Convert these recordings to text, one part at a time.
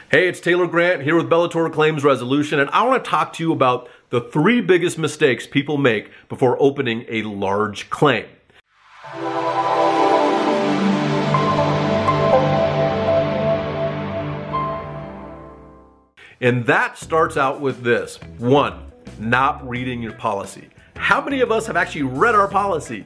Hey, it's Taylor Grant here with Bellator Claims Resolution, and I want to talk to you about the 3 biggest mistakes people make before opening a large claim. And that starts out with this. 1, not reading your policy. How many of us have actually read our policy?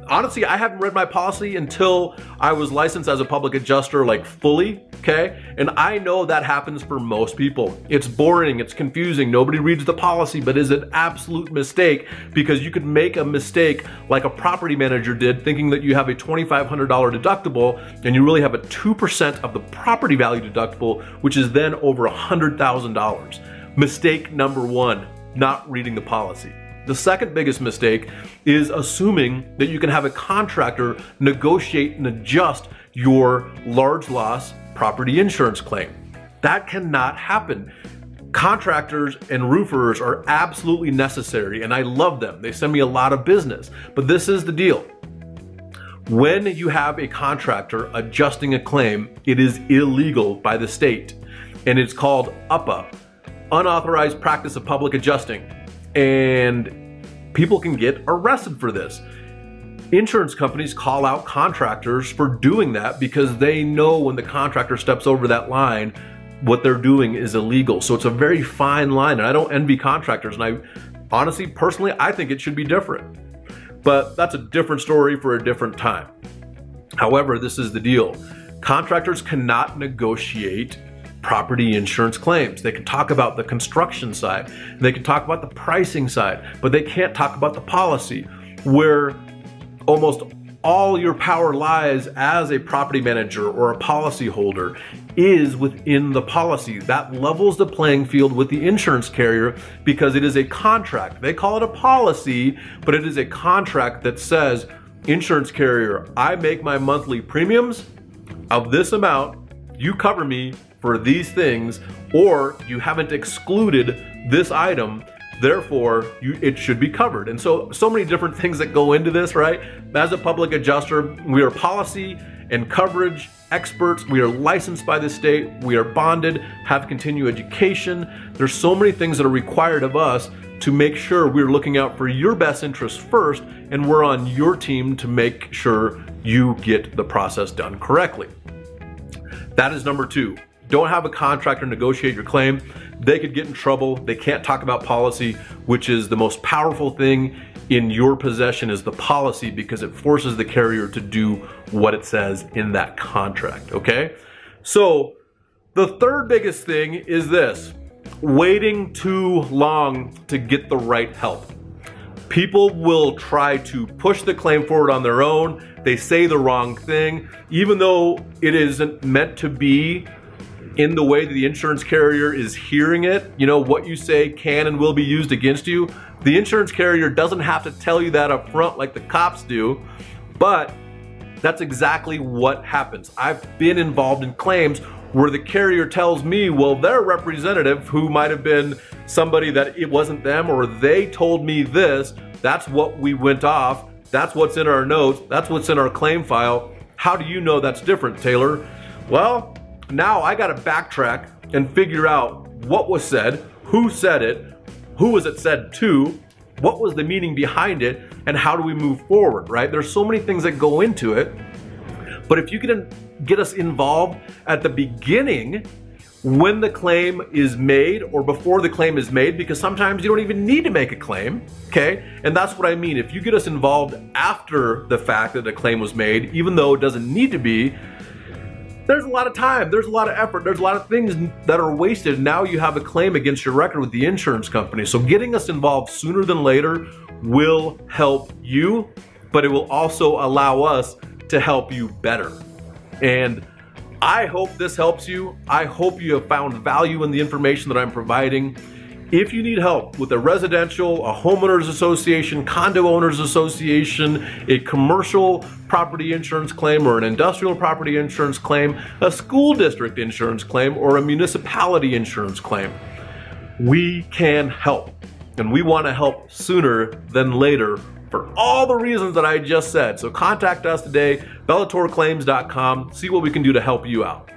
Honestly, I haven't read my policy until I was licensed as a public adjuster, like fully, okay? And I know that happens for most people. It's boring, it's confusing, nobody reads the policy, but is an absolute mistake because you could make a mistake like a property manager did, thinking that you have a $2,500 deductible and you really have a 2% of the property value deductible, which is then over $100,000. Mistake number 1, not reading the policy. The second biggest mistake is assuming that you can have a contractor negotiate and adjust your large loss property insurance claim. That cannot happen. Contractors and roofers are absolutely necessary, and I love them. They send me a lot of business. But this is the deal. When you have a contractor adjusting a claim, it is illegal by the state, and it's called UPA, Unauthorized Practice of Public Adjusting. And people can get arrested for this. Insurance companies call out contractors for doing that because they know when the contractor steps over that line, what they're doing is illegal. So it's a very fine line, and I don't envy contractors. And I honestly, personally, I think it should be different. But that's a different story for a different time. However, this is the deal. Contractors cannot negotiate property insurance claims. They can talk about the construction side, and they can talk about the pricing side, but they can't talk about the policy, where almost all your power lies as a property manager or a policyholder is within the policy. That levels the playing field with the insurance carrier because it is a contract. They call it a policy, but it is a contract that says, insurance carrier, I make my monthly premiums of this amount, you cover me for these things, or you haven't excluded this item, therefore it should be covered. And so many different things that go into this, right? As a public adjuster, we are policy and coverage experts. We are licensed by the state. We are bonded, have continuing education. There's so many things that are required of us to make sure we're looking out for your best interest first, and we're on your team to make sure you get the process done correctly. That is number 2. Don't have a contractor negotiate your claim. They could get in trouble. They can't talk about policy, which is the most powerful thing in your possession is the policy, because it forces the carrier to do what it says in that contract, okay? So the third biggest thing is this: waiting too long to get the right help. People will try to push the claim forward on their own. They say the wrong thing, even though it isn't meant to be in the way that the insurance carrier is hearing it. You know, what you say can and will be used against you. The insurance carrier doesn't have to tell you that up front like the cops do, but that's exactly what happens. I've been involved in claims where the carrier tells me, well, their representative, who might have been somebody that it wasn't them, or they told me this, that's what we went off, that's what's in our notes, that's what's in our claim file. How do you know that's different, Taylor? Well, now I gotta backtrack and figure out what was said, who was it said to, what was the meaning behind it, and how do we move forward, right? There's so many things that go into it, but if you can get us involved at the beginning when the claim is made or before the claim is made, because sometimes you don't even need to make a claim, okay? And that's what I mean. If you get us involved after the fact that a claim was made, even though it doesn't need to be, there's a lot of time, there's a lot of effort, there's a lot of things that are wasted. Now you have a claim against your record with the insurance company. So getting us involved sooner than later will help you, but it will also allow us to help you better. And I hope this helps you. I hope you have found value in the information that I'm providing. If you need help with a residential, a homeowners association, condo owners association, a commercial property insurance claim, or an industrial property insurance claim, a school district insurance claim, or a municipality insurance claim, we can help. And we want to help sooner than later for all the reasons that I just said. So contact us today, bellatorclaims.com, see what we can do to help you out.